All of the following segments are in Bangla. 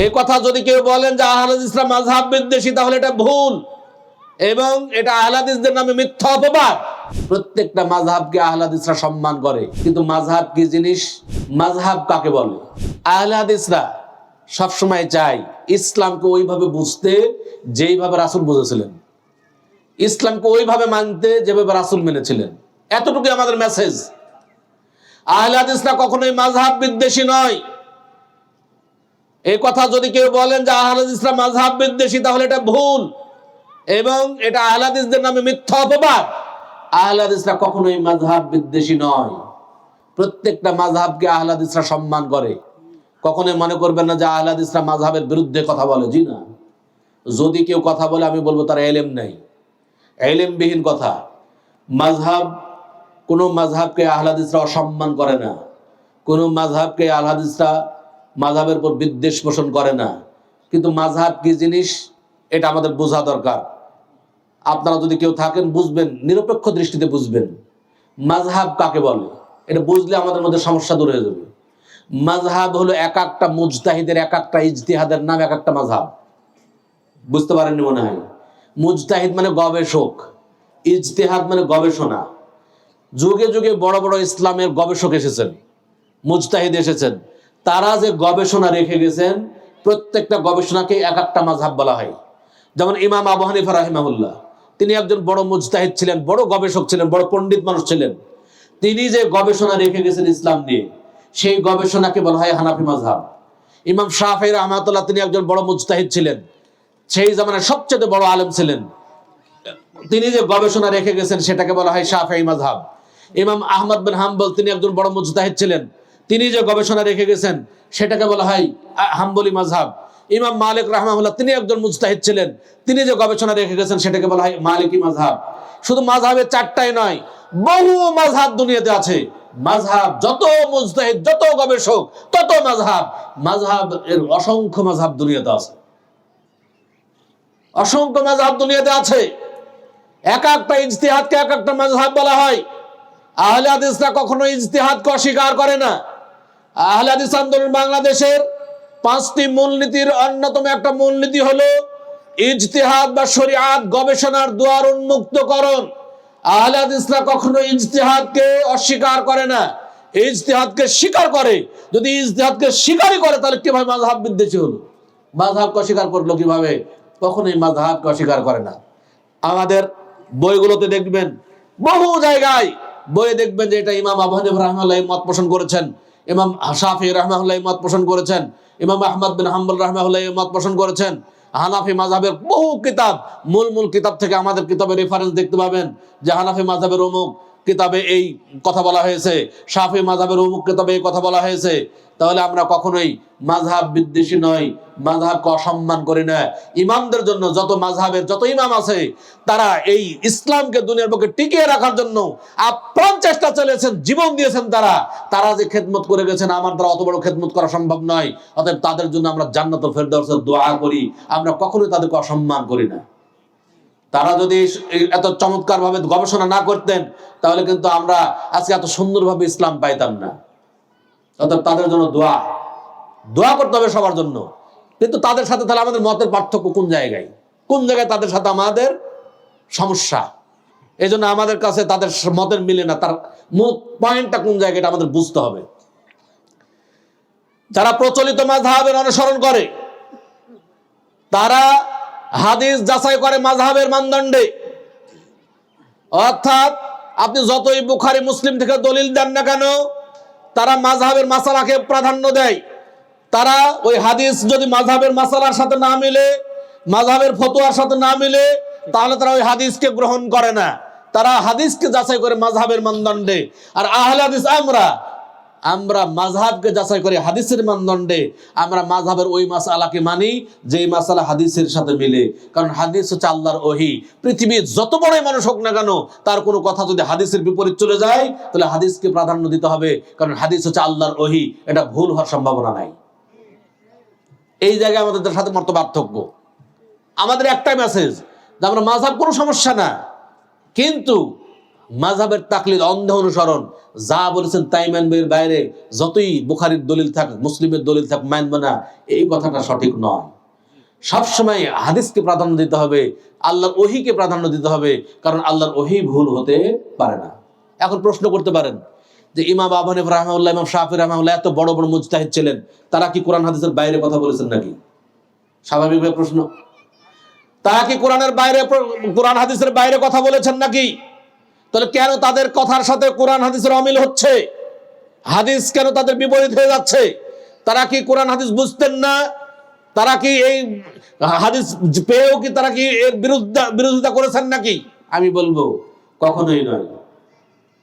এই কথা যদি কেউ বলেন যে আহলে হাদিসরা মাযহাব বিদ্বেষী, তাহলে এটা ভুল এবং এটা আহলে হাদিসদের নামে মিথ্যা অপবাদ। প্রত্যেকটা মাযহাবকে আহলে হাদিসরা সম্মান করে, কিন্তু মাযহাব কি জিনিস, মাযহাব কাকে বলে? আহলে হাদিসরা সবসময় চায় ইসলামকে ওইভাবে বুঝতে যেইভাবে রাসূল বুঝেছিলেন, ইসলামকে ওইভাবে মানতে যেভাবে রাসূল মেনেছিলেন। এতটুকু আমাদের মেসেজ। আহলে হাদিসরা কখনোই মাযহাব বিদ্বেষী নয়। এই কথা যদি কেউ বলেন যে আহলে হাদিসরা মাযহাব বিদ্বেষী, তাহলে এটা ভুল এবং এটা আহলে হাদিসদের নামে মিথ্যা অপবাদ। আহলে হাদিসরা কখনোই মাযহাব বিদ্বেষী নয়। প্রত্যেকটা মাযহাবকে আহলে হাদিসরা সম্মান করে। কখনোই মনে করবেন না যে আহলে হাদিসরা মাযহাবের বিরুদ্ধে কথা বলে। জি না, যদি কেউ কথা বলে আমি বলবো তার ইলম নাই, ইলমবিহীন কথা। মাযহাব, কোনো মাযহাবকে আহলে হাদিসরা অসম্মান করে না, কোনো মাযহাবকে আহলে হাদিসরা মাযহাবের উপর বিদ্বেষ পোষণ করে না। কিন্তু মাযহাব কি জিনিস এটা আমাদের বোঝা দরকার। আপনারা যদি কেউ থাকেন বুঝবেন, নিরপেক্ষ দৃষ্টিতে বুঝবেন মাযহাব কাকে বলে। এটা বুঝলে আমাদের মধ্যে সমস্যা দূর হয়ে যাবে। মাযহাব হলো এক একটা মুজতাহিদের এক একটা ইজতিহাদের নাম, এক একটা মাযহাব। বুঝতে পারেননি মনে হয়। মুজতাহিদ মানে গবেষক, ইজতিহাদ মানে গবেষণা। যুগে যুগে বড় বড় ইসলামের গবেষক এসেছেন, মুজতাহিদ এসেছেন। তারা যে গবেষণা রেখে গেছেন, প্রত্যেকটা গবেষণাকে এক একটা মাযহাব বলা হয়। যেমন ইমাম আবু হানিফা রাহিমাহুল্লাহ, তিনি একজন বড় মুজতাহিদ ছিলেন, বড় গবেষক ছিলেন, বড় পণ্ডিত মানুষ ছিলেন। তিনি যে গবেষণা রেখে গেছেন ইসলাম নিয়ে, সেই গবেষণাকে বলা হয় হানাফি মাযহাব। ইমাম শাফিঈ রাহমাতুল্লাহ, তিনি একজন বড় মুজতাহিদ ছিলেন, সেই জামানায় সবচেয়ে বড় আলেম ছিলেন। তিনি যে গবেষণা রেখে গেছেন সেটাকে বলা হয় শাফিঈ মাযহাব। ইমাম আহমদ বিন হাম্বল, তিনি একজন বড় মুজতাহিদ ছিলেন, তিনি যে গবেষণা রেখে গেছেন সেটাকে বলা হয় হাম্বলি মাযহাব। ইমাম মালিক রাহমাহুল্লাহ, তিনি একজন মুজতাহিদ ছিলেন, তিনি যে গবেষণা রেখে গেছেন সেটাকে বলা হয় মালিকি মাযহাব। শুধু মাযহাবের চারটাই নয়, বহু মাযহাব দুনিয়াতে আছে। মাযহাব, যত মুজতাহিদ, যত গবেষক, তত মাযহাব। মাযহাব এর অসংখ্য মাযহাব দুনিয়াতে আছে, অসংখ্য মাযহাব দুনিয়াতে আছে। এক একটা ইজতিহাদকে এক একটা মাযহাব বলা হয়। আহলে হাদিসরা কখনো ইজতিহাদকে অস্বীকার করে না। আহলে হাদিস আন্দোলন বাংলাদেশের 5টি মূলনীতির অন্যতম একটা মূলনীতি হলো ইজতিহাদ বা শরীয়ত গবেষণার দুয়ার উন্মুক্তকরণ। আহলে হাদিসরা কখনো ইজতিহাদকে অস্বীকার করে না, ইজতিহাদকে স্বীকার করে। যদি ইজতিহাদকে স্বীকারই করে তাহলে কিভাবে মাযহাব বিদ্বেষী হলো? মাযহাবকে অস্বীকার করলো কিভাবে? কখনোই মাযহাবকে অস্বীকার করে না। আমাদের বইগুলোতে দেখবেন, বহু জায়গায় বইয়ে দেখবেন যে এটা ইমাম আবু হানিফা রাহিমাহুল্লাহ মত পোষণ করেছেন, ইমাম শাফিঈ রাহিমাহুল্লাহ মত পোষণ করেছেন, ইমাম আহমদ বিন হাম্বল রাহিমাহুল্লাহ মত পোষণ করেছেন। হানাফি মাযহাবের বহু কিতাব, মূল কিতাব থেকে আমাদের কিতাবের রেফারেন্স দেখতে পাবেন যে হানাফি মাযহাবের অমুক কিতাবে এই কথা বলা হয়েছে, শাফিঈ মাযহাবের অমুক কিতাবে এই কথা বলা হয়েছে। তাহলে আমরা কখনোই মাযহাব বিদ্বেষী নই, মাযহাবকে অসম্মান করি না। ইমামদের জন্য, যত মাযহাবের যত ইমাম আছে, তারা এই ইসলামকে দুনিয়ার বুকে টিকিয়ে রাখার জন্য আপ্রাণ চেষ্টা চালিয়েছেন, জীবন দিয়েছেন। তারা যে খেদমত করে গেছেন, আমার দ্বারা অত বড় খেদমত করা সম্ভব নয়। অতএব তাদের জন্য আমরা জান্নাতুল ফেরদাউসের দোয়া করি, আমরা কখনোই তাদেরকে অসম্মান করি না। তারা যদি এত চমৎকার ভাবে গবেষণা না করতেন, তাহলে কিন্তু আমরা আজকে এত সুন্দরভাবে ইসলাম পাইতাম না। অর্থাৎ তাদের জন্য দোয়া করতে হবে সবার জন্য। কিন্তু তাদের সাথে তাহলে আমাদের মতের পার্থক্য কোন জায়গায়, তাদের সাথে আমাদের সমস্যা? এই জন্য আমাদের কাছে তাদের মতের মিলে না, তার মূল পয়েন্টটা কোন জায়গায় এটা আমাদের বুঝতে হবে। যারা প্রচলিত মাযহাবের অনুসরণ করে, তারা হাদিস যাচাই করে মাযহাবের মানদণ্ডে। অর্থাৎ আপনি যতই বুখারী মুসলিম থেকে দলিল দেন না কেন, তারা মাযহাবের মাসালাকে প্রাধান্য দেয়। তারা ওই হাদিস যদি মাযহাবের মাসালার সাথে না মিলে, মাযহাবের ফতোয়ার সাথে না মিলে, তাহলে তারা ওই হাদিসকে গ্রহণ করে না। তারা হাদিসকে যাচাই করে মাযহাবের মানদণ্ডে। আর আহলে হাদিস আমরা মাযহাবকে যাচাই করে হাদিসের মানদণ্ডে। আমরা মাযহাবের ওই মাসালাকে মানি যেই মাসালা হাদিসের সাথে মিলে। কারণ হাদিস হচ্ছে আল্লাহর ওহী। পৃথিবীর যত বড়ই মানুষ হোক না কেন, তার কোনো কথা যদি হাদিসের বিপরীত চলে যায়, তাহলে হাদিসকে প্রাধান্য দিতে হবে। কারণ হাদিস হচ্ছে আল্লাহর ওহী, এটা ভুল হওয়ার সম্ভাবনা নাই। এই জায়গায় আমাদের সাথে মত পার্থক্য। আমাদের একটাই মেসেজ যে আমরা মাযহাব কোনো সমস্যা না, কিন্তু মাযহাবের তাকলিদ, অন্ধ অনুসরণ, যা বলেছেন তাই মানবে, এর বাইরে যতই বুখারীর দলিল থাক, মুসলিমের দলিল থাক, মানবে না, এই কথাটা সঠিক নয়। সবসময় হাদিসকে প্রাধান্য দিতে হবে, আল্লাহর ওহীকে প্রাধান্য দিতে হবে, কারণ আল্লাহর ওহী ভুল হতে পারে না। এখন প্রশ্ন করতে পারেন যে ইমাম আবু হানিফা রাহিমাহুল্লাহ, ইমাম শাফিঈ রাহিমাহুল্লাহ এত বড় বড় মুজতাহিদ ছিলেন, তারা কি কোরআন হাদিসের বাইরে কথা বলেছেন নাকি? স্বাভাবিকভাবে প্রশ্ন, তারা কি কোরআন হাদিসের বাইরে কথা বলেছেন নাকি? তাহলে কেন তাদের কথার সাথে কোরআন হাদিসের অমিল হচ্ছে? হাদিস কেন তাদের বিপরীত হয়ে যাচ্ছে? তারা কি কোরআন হাদিস বুঝতেন না? তারা কি এই হাদিস পেয়েও কি তারা কি এর বিরোধিতা করেছেন নাকি? আমি বলবো কখনোই নয়,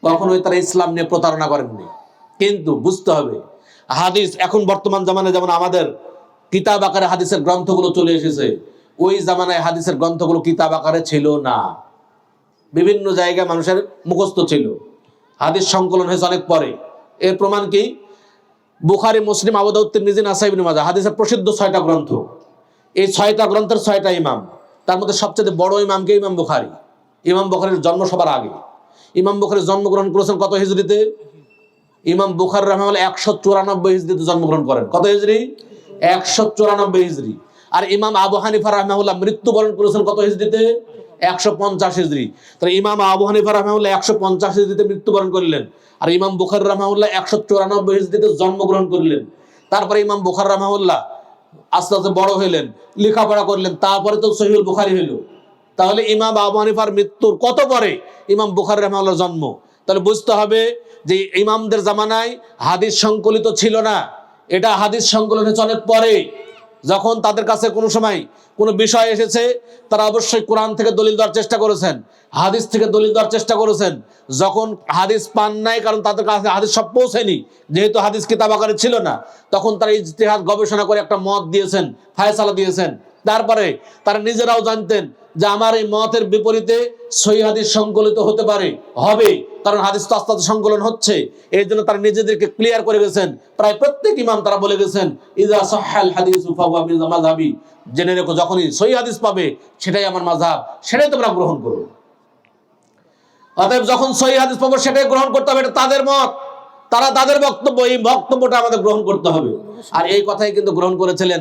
কখনোই তারা ইসলাম নিয়ে প্রতারণা করেননি। কিন্তু বুঝতে হবে, হাদিস এখন বর্তমান জামানায় যেমন আমাদের কিতাব আকারে হাদিসের গ্রন্থগুলো চলে এসেছে, ওই জামানায় হাদিসের গ্রন্থগুলো কিতাব আকারে ছিল না। বিভিন্ন জায়গায় মানুষের মুখস্থ ছিল, হাদিস সংকলন হয়েছে অনেক পরে। এর প্রমাণ কি? বুখারী, মুসলিম, আবু দাউদ, তিরমিজি, নাসাঈ, ইবনে মাজাহ, হাদিসের প্রসিদ্ধ 6টা গ্রন্থ। এই 6টা গ্রন্থের 6টা ইমাম, তার মধ্যে সবচেয়ে বড় ইমামকে ইমাম বুখারী। ইমাম বুখারীর জন্ম সবার আগে। ইমাম বুখারী জন্মগ্রহণ করেছেন কত হিজরিতে? ইমাম বুখারী রাহিমাহুল্লাহ 194 হিজরিতে জন্মগ্রহণ করেন। কত হিজরি? 194 হিজরি। আর ইমাম আবু হানিফা রাহিমাহুল্লাহ মৃত্যুবরণ করেছেন কত হিজরিতে? 150 হিজরি। তাহলে ইমাম আবু হানিফা রাহিমাহুল্লাহ 150 হিজরিতে মৃত্যুবরণ করলেন, আর ইমাম বুখারী রাহিমাহুল্লাহ 194 হিজরিতে জন্মগ্রহণ করলেন। তারপরে ইমাম বুখারী রাহিমাহুল্লাহ আস্তে আস্তে বড় হইলেন, লেখাপড়া করলেন, তারপরে তো সহিহুল বুখারী হইল। তাহলে ইমাম আবু হানিফার মৃত্যুর কত পরে ইমাম বুখারী রাহিমাহুল্লাহর জন্ম। তাহলে বুঝতে হবে যে ইমামদের জামানায় হাদিস সংকলিত ছিল না, এটা হাদিস সংকলন হয়েছে অনেক পরে। যখন তাদের কাছে কোনো সময় কোনো বিষয় এসেছে, তারা অবশ্যই কোরআন থেকে দলিল দেওয়ার চেষ্টা করেছেন, হাদিস থেকে দলিল দেওয়ার চেষ্টা করেছেন। যখন হাদিস পান নাই, কারণ তাদের কাছে হাদিস সব পৌঁছেনি, যেহেতু হাদিস কিতাব আকারে ছিল না, তখন তারা ইজতিহাদ গবেষণা করে একটা মত দিয়েছেন, ফায়সালা দিয়েছেন। তারপরে তারা নিজেরাও জানতেন যে আমার এই মতের বিপরীতে সহিহ হাদিস সংকলিত হতে পারে, হবে, কারণ হাদিস তো আস্তে আস্তে সংকলন হচ্ছে। এই জন্য তারা নিজেদেরকে ক্লিয়ার করে গেছেন। প্রায় প্রত্যেক ইমাম তারা বলে গেছেন, ইযা সাহহাল হাদিসু ফাহুয়া মিন মাযহাবি, জেনে রেখো যখনই সহিহ হাদিস পাবে সেটাই আমার মাযহাব, সেটাই তোমরা গ্রহণ করো। অতএব যখন সহিহ হাদিস পাবো সেটাই গ্রহণ করতে হবে, এটা তাদের মত, তারা তাদের বক্তব্য, এই বক্তব্যটা আমাদের গ্রহণ করতে হবে। আর এই কথাই কিন্তু গ্রহণ করেছিলেন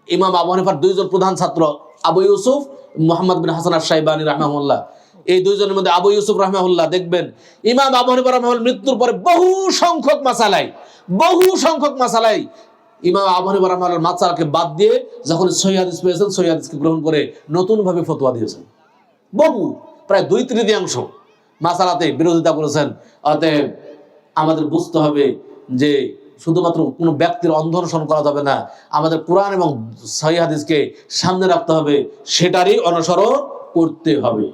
ইমাম আবু হানিফার দুইজন প্রধান ছাত্র, আবু ইউসুফ, মুহাম্মদ বিন হাসান আশ-শাইবানী রাহিমাহুল্লাহ। এই দুইজনের মধ্যে আবু ইউসুফ রাহিমাহুল্লাহ, দেখবেন ইমাম আবু হানিফা রাহিমাহুল্লাহর মৃত্যুর পরে বহু সংখ্যক মাসালাই ইমাম আবু হানিফা রাহিমাহুল্লাহর মাসালাকে বাদ দিয়ে যখন সহিহ হাদিস পেয়েছেন, সহিহ হাদিসকে গ্রহণ করে নতুন ভাবে ফতোয়া দিয়েছেন। বহু, প্রায় 2/3 মাসালাতে বিরোধিতা করেছেন। অতএব আমাদের বুঝতে হবে যে শুধুমাত্র কোনো ব্যক্তির অন্ধ অনুসরণ করা যাবে না, আমাদের কোরআন এবং সহিহ হাদিসকে সামনে রাখতে হবে, সেটারই অনুসরণ করতে হবে।